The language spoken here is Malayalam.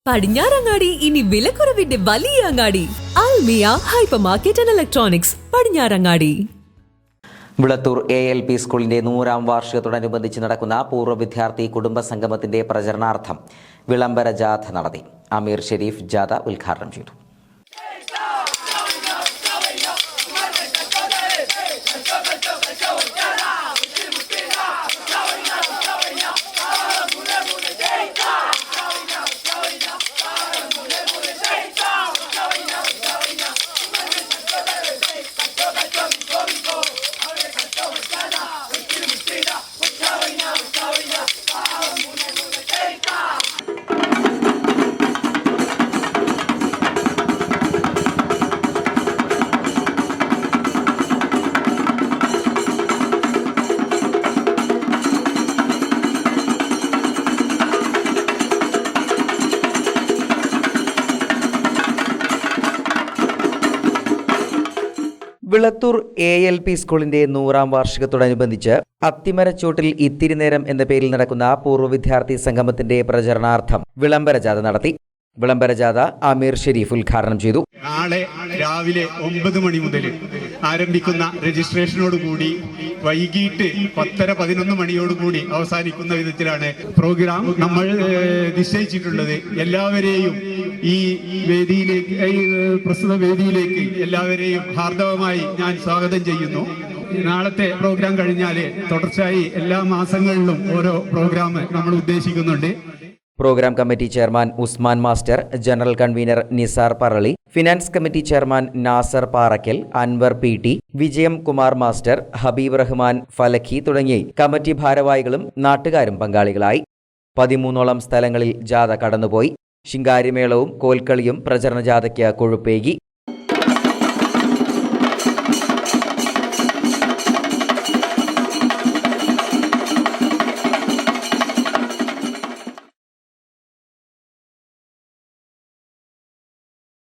പടിഞ്ഞാറങ്ങാടി ഇനി വിലക്കുറവിന്റെ വലിയ അങ്ങാടി Almiya hyper market and electronics Padinjarangadi. Vilathur ALP സ്കൂളിന്റെ 100ാം വാർഷികത്തോടനുബന്ധിച്ച് നടക്കുന്ന പൂർവ്വ വിദ്യാർത്ഥി കുടുംബ സംഗമത്തിന്റെ പ്രചരണാർത്ഥം വിളംബര ജാഥ നടത്തി. അമീർ ഷെരീഫ് ജാഥ ഉദ്ഘാടനം ചെയ്തു. വിളത്തൂർ ALP സ്കൂളിന്റെ 100ാം വാർഷികത്തോടനുബന്ധിച്ച് അത്തിമരച്ചോട്ടിൽ ഇത്തിരി നേരം എന്ന പേരിൽ നടക്കുന്ന പൂർവ്വ വിദ്യാർത്ഥി സംഗമത്തിന്റെ പ്രചരണാർത്ഥം വിളംബര ജാഥ നടത്തി. വിളംബര ജാഥ അമീർ ഷെരീഫ് ഉദ്ഘാടനം ചെയ്തു. നാളെ രാവിലെ 9 മണി മുതൽ ആരംഭിക്കുന്ന രജിസ്ട്രേഷനോടുകൂടി വൈകിട്ട് 10:11 മണിയോടുകൂടി അവസാനിക്കുന്ന വിധത്തിലാണ് പ്രോഗ്രാം നമ്മൾ നിശ്ചയിച്ചിട്ടുള്ളത്. എല്ലാവരെയും ഈ വേദിയിലേക്ക്, പ്രസ്തുത വേദിയിലേക്ക് എല്ലാവരെയും ഹാർദവമായി ഞാൻ സ്വാഗതം ചെയ്യുന്നു. നാളത്തെ പ്രോഗ്രാം കഴിഞ്ഞാൽ തുടർച്ചയായി എല്ലാ മാസങ്ങളിലും ഓരോ പ്രോഗ്രാം നമ്മൾ ഉദ്ദേശിക്കുന്നുണ്ട്. Program committee chairman Usman master, general convener Nisar Parali, finance committee chairman Nasar Parakkal, Anwar PT, Vijayam Kumar master, Habeeb Rahman Falaki തുടങ്ങി കമ്മിറ്റി ഭാരവാഹികളും നാട്ടുകാരും പങ്കാളികളായി. 13ഓളം സ്ഥലങ്ങളിൽ ജാഥ കടന്നുപോയി. ശിങ്കാരിമേളവും കോൽക്കളിയും പ്രചരണ ജാഥയ്ക്ക് കൊഴുപ്പേകി.